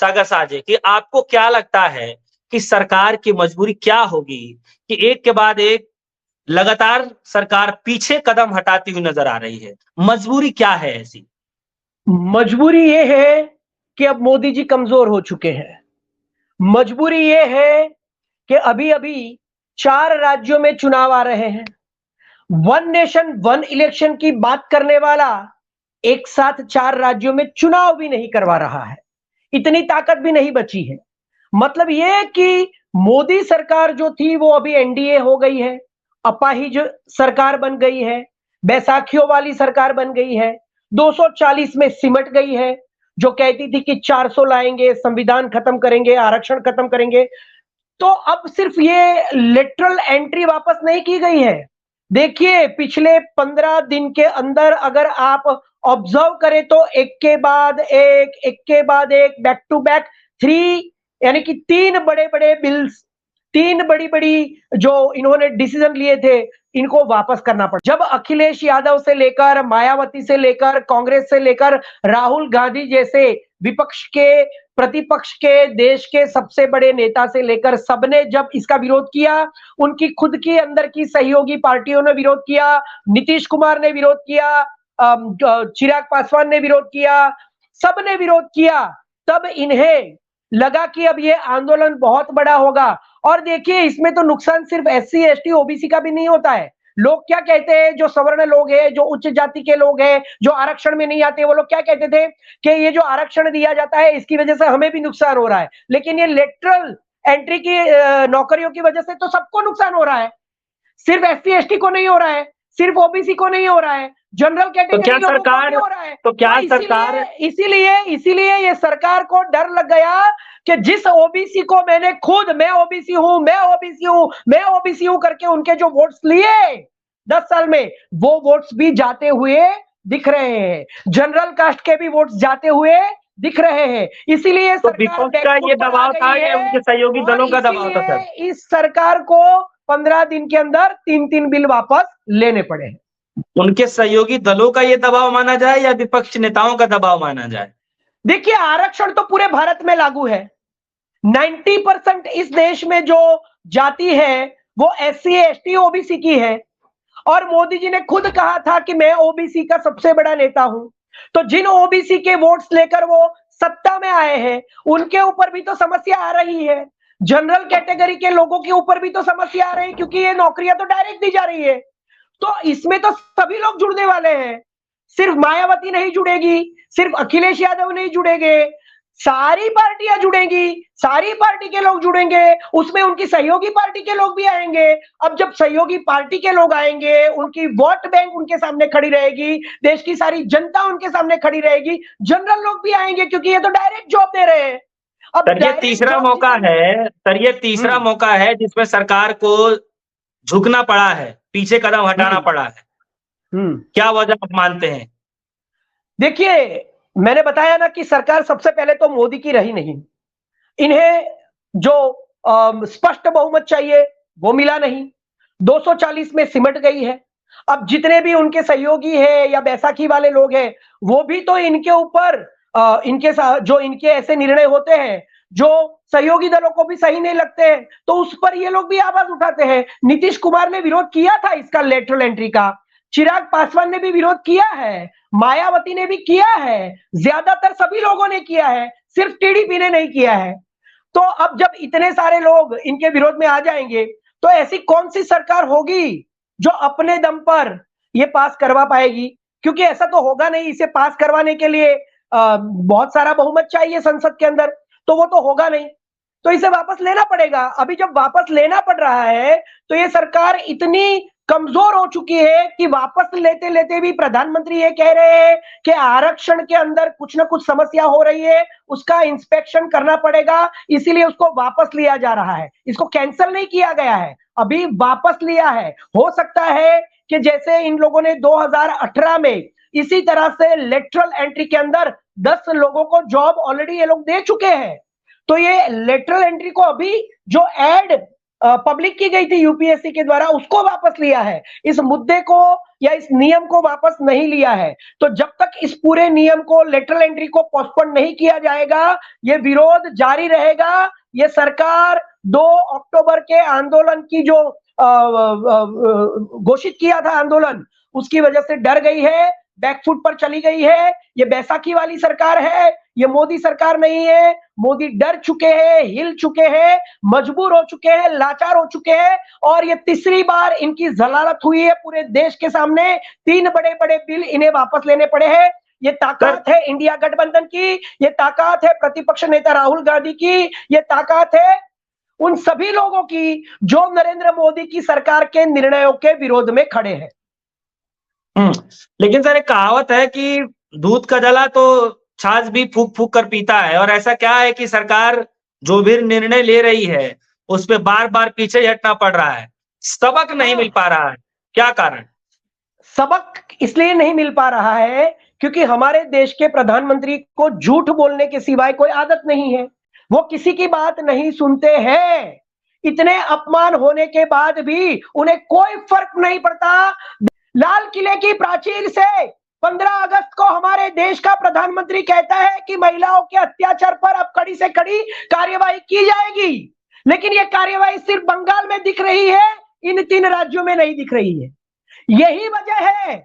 सागर साझे कि आपको क्या लगता है कि सरकार की मजबूरी क्या होगी कि एक के बाद एक लगातार सरकार पीछे कदम हटाती हुई नजर आ रही है? मजबूरी क्या है ऐसी? मजबूरी ये है कि अब मोदी जी कमजोर हो चुके हैं। मजबूरी ये है कि अभी-अभी 4 राज्यों में चुनाव आ रहे हैं। वन नेशन वन इलेक्शन की बात करने वाला एक साथ 4 राज्यों में चुनाव भी नहीं करवा रहा है। इतनी ताकत भी नहीं बची है। मतलब ये कि मोदी सरकार जो थी वो अभी एनडीए हो गई है, अपाहिज सरकार बन गई है, बैसाखियों वाली सरकार बन गई है, 240 में सिमट गई है, जो कहती थी कि 400 लाएंगे, संविधान खत्म करेंगे, आरक्षण खत्म करेंगे। तो अब सिर्फ ये लिटरल एंट्री वापस नहीं की गई है। देखिए पिछले 15 दिन के अंदर अगर आप ऑब्जर्व करें तो एक के बाद एक, बैक टू बैक 3 यानी कि 3 बड़े-बड़े बिल्स, 3 बड़ी-बड़ी जो इन्होंने डिसीजन लिए थे, इनको वापस करना पड़ा। जब अखिलेश यादव से लेकर, मायावती से लेकर, कांग्रेस से लेकर राहुल गांधी जैसे विपक्ष के, प्रतिपक्ष के, देश के सबसे बड़े नेता से लेकर सबने जब इसका विरोध किया, उनकी खुद की अंदर की सहयोगी पार्टियों ने विरोध किया, नीतीश कुमार ने विरोध किया, चिराग पासवान ने विरोध किया, सबने विरोध किया, तब इन्हें लगा कि अब ये आंदोलन बहुत बड़ा होगा। और देखिए इसमें तो नुकसान सिर्फ एससी, एसटी, ओबीसी का भी नहीं होता है। लोग क्या कहते हैं, जो सवर्ण लोग हैं, जो उच्च जाति के लोग हैं, जो आरक्षण में नहीं आते, वो लोग क्या कहते थे कि ये जो आरक्षण दिया जाता है इसकी वजह से हमें भी नुकसान हो रहा है। लेकिन ये लेटरल एंट्री की नौकरियों की वजह से तो सबको नुकसान हो रहा है, सिर्फ एससी, एसटी को नहीं हो रहा है, सिर्फ ओबीसी को नहीं हो रहा है, जनरल कैटेगरी लोगों को नहीं हो रहा है। तो क्या सरकार इसीलिए ये सरकार को डर लग गया कि जिस ओबीसी को मैंने खुद, मैं ओबीसी हूं करके उनके जो वोट्स लिए 10 साल में, वो वोट्स भी जाते हुए दिख रहे हैं, जनरल कास्ट के भी वोट्स जाते हुए दिख रहे हैं। इसीलिए तो विपक्ष का ये दबाव था या उनके सहयोगी दलों का दबाव था सर? इस सरकार को 15 दिन के अंदर 3-3 बिल वापस लेने पड़े हैं। उनके सहयोगी दलों का ये दबाव माना जाए या विपक्ष नेताओं का दबाव माना जाए? देखिए आरक्षण तो पूरे भारत में लागू है। 90% इस देश में जो जाति है वो एससी, एसटी, ओबीसी की है, और मोदी जी ने खुद कहा था कि मैं ओबीसी का सबसे बड़ा नेता हूं। तो जिन ओबीसी के वोट्स लेकर वो सत्ता में आए हैं, उनके ऊपर भी तो समस्या आ रही है, जनरल कैटेगरी के लोगों के ऊपर भी तो समस्या आ रही है, क्योंकि ये नौकरियां तो डायरेक्ट दी जा रही है। तो इसमें तो सभी लोग जुड़ने वाले हैं, सिर्फ मायावती नहीं जुड़ेगी, सिर्फ अखिलेश यादव नहीं जुड़ेंगे, सारी पार्टियां जुड़ेंगी, सारी पार्टी के लोग जुड़ेंगे, उसमें उनकी सहयोगी पार्टी के लोग भी आएंगे। अब जब सहयोगी पार्टी के लोग आएंगे, उनकी वोट बैंक उनके सामने खड़ी रहेगी, देश की सारी जनता उनके सामने खड़ी रहेगी, जनरल लोग भी आएंगे, क्योंकि ये तो डायरेक्ट जॉब दे रहे हैं। अब ये तीसरा मौका है सर, ये तीसरा मौका है जिसमें सरकार को झुकना पड़ा है, पीछे कदम हटाना पड़ा है। क्या वजह आप मानते हैं? देखिए मैंने बताया ना कि सरकार सबसे पहले तो मोदी की रही नहीं, इन्हें जो स्पष्ट बहुमत चाहिए वो मिला नहीं, 240 में सिमट गई है। अब जितने भी उनके सहयोगी हैं या बैसाखी वाले लोग हैं, वो भी तो इनके ऊपर इनके साथ जो इनके ऐसे निर्णय होते हैं जो सहयोगी दलों को भी सही नहीं लगते हैं, तो उस पर ये लोग भी आवाज उठाते हैं। नीतीश कुमार ने विरोध किया था इसका, लेटरल एंट्री का, चिराग पासवान ने भी विरोध किया है, मायावती ने भी किया है, ज्यादातर सभी लोगों ने किया है, सिर्फ टीडीपी ने नहीं किया है। तो अब जब इतने सारे लोग इनके विरोध में आ जाएंगे, तो ऐसी कौन सी सरकार होगी जो अपने दम पर ये पास करवा पाएगी? क्योंकि ऐसा तो होगा नहीं, इसे पास करवाने के लिए बहुत सारा बहुमत चाहिए संसद के अंदर, तो वो तो होगा नहीं, तो इसे वापस लेना पड़ेगा। अभी जब वापस लेना पड़ रहा है तो ये सरकार इतनी कमजोर हो चुकी है कि वापस लेते लेते भी प्रधानमंत्री ये कह रहे हैं कि आरक्षण के अंदर कुछ ना कुछ समस्या हो रही है, उसका इंस्पेक्शन करना पड़ेगा, इसीलिए उसको वापस लिया जा रहा है। इसको कैंसिल नहीं किया गया है, अभी वापस लिया है। हो सकता है कि जैसे इन लोगों ने 2018 में इसी तरह से लेटरल एंट्री के अंदर 10 लोगों को जॉब ऑलरेडी ये लोग दे चुके हैं, तो ये लेटरल एंट्री को अभी जो ऐड पब्लिक की गई थी यूपीएससी के द्वारा, उसको वापस लिया है। इस मुद्दे को या इस नियम को वापस नहीं लिया है। तो जब तक इस पूरे नियम को, लेटरल एंट्री को पोस्टपोन नहीं किया जाएगा, ये विरोध जारी रहेगा। ये सरकार 2 अक्टूबर के आंदोलन की जो घोषित किया था आंदोलन, उसकी वजह से डर गई है, बैकफुट पर चली गई है। ये बैसाखी वाली सरकार है, ये मोदी सरकार नहीं है। मोदी डर चुके हैं, हिल चुके हैं, मजबूर हो चुके हैं, लाचार हो चुके हैं, और ये तीसरी बार इनकी जलालत हुई है पूरे देश के सामने। 3 बड़े-बड़े बिल इन्हें वापस लेने पड़े हैं। ये ताकत है इंडिया गठबंधन की, ये ताकत है प्रतिपक्ष नेता राहुल गांधी की, ये ताकत है उन सभी लोगों की जो नरेंद्र मोदी की सरकार के निर्णयों के विरोध में खड़े हैं। लेकिन सर एक कहावत है कि दूध का जला तो छाछ भी फूक फूक कर पीता है, और ऐसा क्या है कि सरकार जो भी निर्णय ले रही है उस पे बार बार पीछे हटना पड़ रहा है, सबक नहीं मिल पा रहा है, क्या कारण? सबक इसलिए नहीं मिल पा रहा है क्योंकि हमारे देश के प्रधानमंत्री को झूठ बोलने के सिवाय कोई आदत नहीं है। वो किसी की बात नहीं सुनते हैं। इतने अपमान होने के बाद भी उन्हें कोई फर्क नहीं पड़ता। लाल किले की प्राचीर से 15 अगस्त को हमारे देश का प्रधानमंत्री कहता है कि महिलाओं के अत्याचार पर अब कड़ी से कड़ी कार्यवाही की जाएगी, लेकिन यह कार्यवाही सिर्फ बंगाल में दिख रही है, इन 3 राज्यों में नहीं दिख रही है। यही वजह है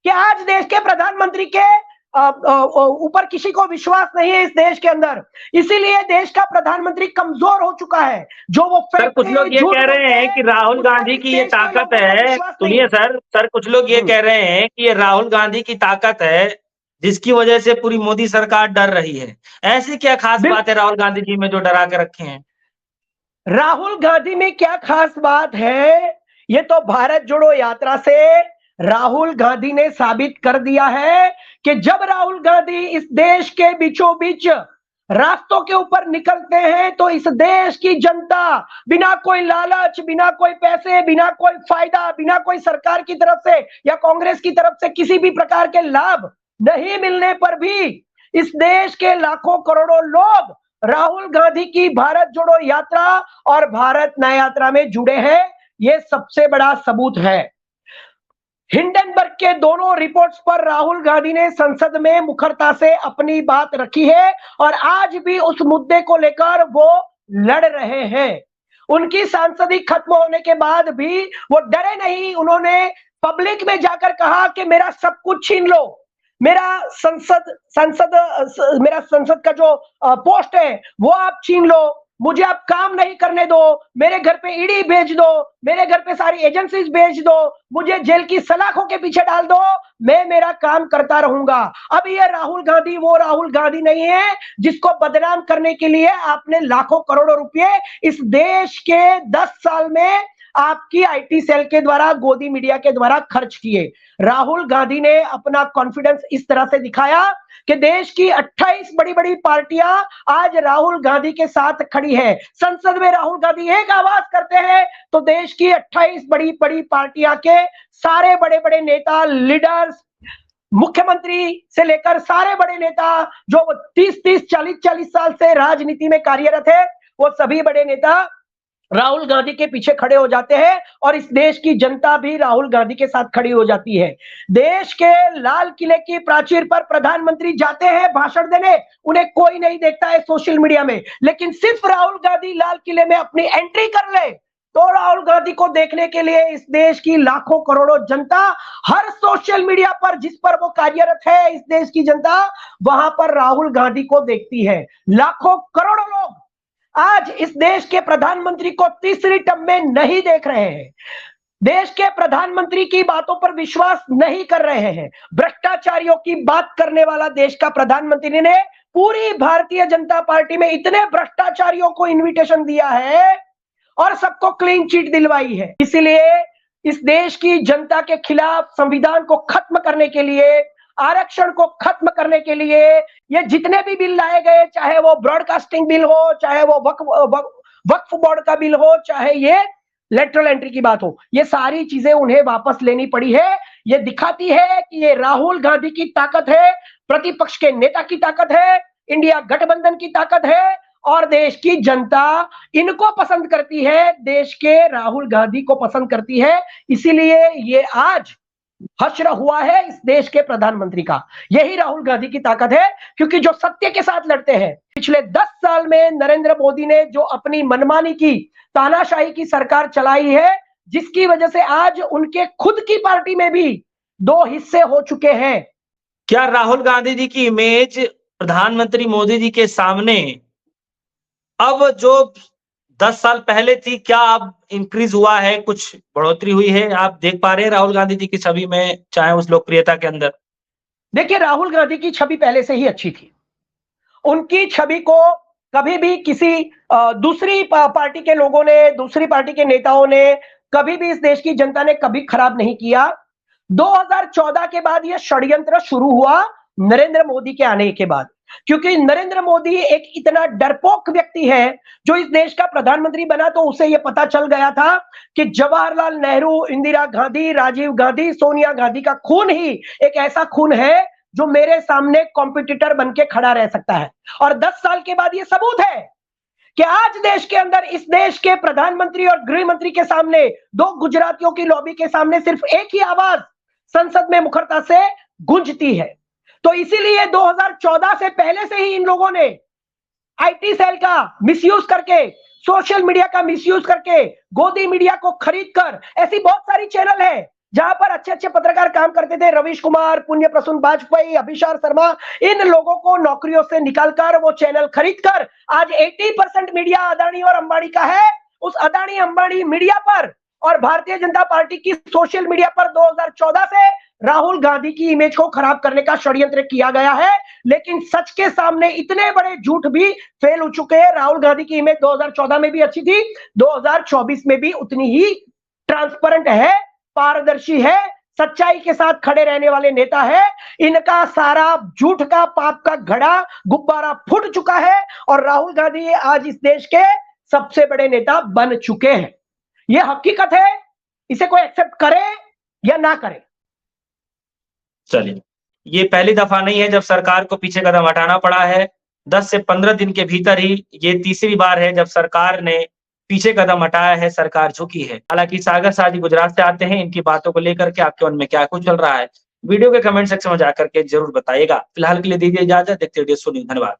कि आज देश के प्रधानमंत्री के ऊपर किसी को विश्वास नहीं है इस देश के अंदर, इसीलिए देश का प्रधानमंत्री कमजोर हो चुका है। जो वो सर कुछ लोग ये कह रहे हैं कि राहुल गांधी की ये ताकत है, सुनिए सर कुछ लोग ये कह रहे हैं कि ये राहुल गांधी की ताकत है जिसकी वजह से पूरी मोदी सरकार डर रही है। ऐसी क्या खास बात है राहुल गांधी जी में जो डरा के रखे हैं? राहुल गांधी में क्या खास बात है, ये तो भारत जोड़ो यात्रा से राहुल गांधी ने साबित कर दिया है कि जब राहुल गांधी इस देश के बीचों बीच रास्तों के ऊपर निकलते हैं तो इस देश की जनता बिना कोई लालच, बिना कोई पैसे, बिना कोई फायदा, बिना कोई सरकार की तरफ से या कांग्रेस की तरफ से किसी भी प्रकार के लाभ नहीं मिलने पर भी इस देश के लाखों करोड़ों लोग राहुल गांधी की भारत जोड़ो यात्रा और भारत न्याय यात्रा में जुड़े हैं। यह सबसे बड़ा सबूत है। हिंडनबर्ग के दोनों रिपोर्ट्स पर राहुल गांधी ने संसद में मुखरता से अपनी बात रखी है और आज भी उस मुद्दे को लेकर वो लड़ रहे हैं। उनकी सांसदी खत्म होने के बाद भी वो डरे नहीं। उन्होंने पब्लिक में जाकर कहा कि मेरा सब कुछ छीन लो, मेरा संसद का जो पोस्ट है वो आप छीन लो, मुझे आप काम नहीं करने दो, मेरे घर पे ईडी भेज दो, मेरे घर पे सारी एजेंसीज भेज दो, मुझे जेल की सलाखों के पीछे डाल दो, मैं मेरा काम करता रहूंगा। अब ये राहुल गांधी वो राहुल गांधी नहीं है जिसको बदनाम करने के लिए आपने लाखों करोड़ों रुपए इस देश के 10 साल में आपकी आईटी सेल के द्वारा, गोदी मीडिया के द्वारा खर्च किए। राहुल गांधी ने अपना कॉन्फिडेंस इस तरह से दिखाया कि देश की 28 बड़ी बड़ी पार्टियां आज राहुल गांधी के साथ खड़ी है। संसद में राहुल गांधी एक आवाज करते हैं तो देश की 28 बड़ी बड़ी पार्टियां के सारे बड़े बड़े नेता, लीडर्स, मुख्यमंत्री से लेकर सारे बड़े नेता जो 30-30, 40-40 साल से राजनीति में कार्यरत है, वो सभी बड़े नेता राहुल गांधी के पीछे खड़े हो जाते हैं और इस देश की जनता भी राहुल गांधी के साथ खड़ी हो जाती है। देश के लाल किले की प्राचीर पर प्रधानमंत्री जाते हैं भाषण देने, उन्हें कोई नहीं देखता है सोशल मीडिया में, लेकिन सिर्फ राहुल गांधी लाल किले में अपनी एंट्री कर ले तो राहुल गांधी को देखने के लिए इस देश की लाखों करोड़ों जनता हर सोशल मीडिया पर जिस पर वो कार्यरत है, इस देश की जनता वहां पर राहुल गांधी को देखती है। लाखों करोड़ों लोग आज इस देश के प्रधानमंत्री को तीसरी टर्म में नहीं देख रहे हैं, देश के प्रधानमंत्री की बातों पर विश्वास नहीं कर रहे हैं। भ्रष्टाचारियों की बात करने वाला देश का प्रधानमंत्री ने पूरी भारतीय जनता पार्टी में इतने भ्रष्टाचारियों को इनविटेशन दिया है और सबको क्लीन चिट दिलवाई है। इसलिए इस देश की जनता के खिलाफ संविधान को खत्म करने के लिए, आरक्षण को खत्म करने के लिए ये जितने भी बिल लाए गए, चाहे वो ब्रॉडकास्टिंग बिल हो, चाहे वो वक्फ बोर्ड का बिल हो, चाहे ये लेटरल एंट्री की बात हो, ये सारी चीजें उन्हें वापस लेनी पड़ी है। ये दिखाती है कि ये राहुल गांधी की ताकत है, प्रतिपक्ष के नेता की ताकत है, इंडिया गठबंधन की ताकत है और देश की जनता इनको पसंद करती है, देश के राहुल गांधी को पसंद करती है। इसीलिए ये आज हश्र हुआ है इस देश के प्रधानमंत्री का। यही राहुल गांधी की ताकत है, क्योंकि जो सत्य के साथ लड़ते हैं। पिछले 10 साल में नरेंद्र मोदी ने जो अपनी मनमानी की, तानाशाही की सरकार चलाई है, जिसकी वजह से आज उनके खुद की पार्टी में भी 2 हिस्से हो चुके हैं। क्या राहुल गांधी जी की इमेज प्रधानमंत्री मोदी जी के सामने अब जो 10 साल पहले थी, क्या अब इंक्रीज हुआ है, कुछ बढ़ोतरी हुई है? आप देख पा रहे हैं राहुल गांधी जी की छवि में, चाहे उस लोकप्रियता के अंदर? देखिए, राहुल गांधी की छवि पहले से ही अच्छी थी। उनकी छवि को कभी भी किसी दूसरी पार्टी के लोगों ने, दूसरी पार्टी के नेताओं ने, कभी भी इस देश की जनता ने कभी खराब नहीं किया। 2014 के बाद यह षड्यंत्र शुरू हुआ, नरेंद्र मोदी के आने के बाद, क्योंकि नरेंद्र मोदी एक इतना डरपोक व्यक्ति है, जो इस देश का प्रधानमंत्री बना तो उसे यह पता चल गया था कि जवाहरलाल नेहरू, इंदिरा गांधी, राजीव गांधी, सोनिया गांधी का खून ही एक ऐसा खून है जो मेरे सामने कॉम्पिटिटर बनके खड़ा रह सकता है। और 10 साल के बाद यह सबूत है कि आज देश के अंदर, इस देश के प्रधानमंत्री और गृह मंत्री के सामने, 2 गुजरातियों की लॉबी के सामने सिर्फ एक ही आवाज संसद में मुखरता से गूंजती है। तो इसीलिए 2014 से पहले से ही इन लोगों ने आईटी सेल का मिसयूज करके, सोशल मीडिया का मिसयूज करके, गोदी मीडिया को खरीद कर, ऐसी बहुत सारी चैनल है जहां पर अच्छे अच्छे पत्रकार काम करते थे, रवीश कुमार, पुण्य प्रसून वाजपेयी, अभिषार शर्मा, इन लोगों को नौकरियों से निकालकर, वो चैनल खरीदकर आज 80% मीडिया अदानी और अंबानी का है। उस अदानी अंबानी मीडिया पर और भारतीय जनता पार्टी की सोशल मीडिया पर 2014 से राहुल गांधी की इमेज को खराब करने का षड्यंत्र किया गया है। लेकिन सच के सामने इतने बड़े झूठ भी फेल हो चुके हैं। राहुल गांधी की इमेज 2014 में भी अच्छी थी, 2024 में भी उतनी ही ट्रांसपेरेंट है, पारदर्शी है, सच्चाई के साथ खड़े रहने वाले नेता है। इनका सारा झूठ का, पाप का घड़ा, गुब्बारा फूट चुका है और राहुल गांधी आज इस देश के सबसे बड़े नेता बन चुके हैं। यह हकीकत है, इसे कोई एक्सेप्ट करे या ना करे। चलिए, ये पहली दफा नहीं है जब सरकार को पीछे कदम हटाना पड़ा है। 10 से 15 दिन के भीतर ही ये तीसरी बार है जब सरकार ने पीछे कदम हटाया है, सरकार झुकी है। हालांकि सागर शाह जी गुजरात से आते हैं, इनकी बातों को लेकर के आपके मन में क्या कुछ चल रहा है, वीडियो के कमेंट सेक्शन में जाकर के जरूर बताइएगा। फिलहाल के लिए दीजिए इजाजत, देखते रहिए सोनी, धन्यवाद।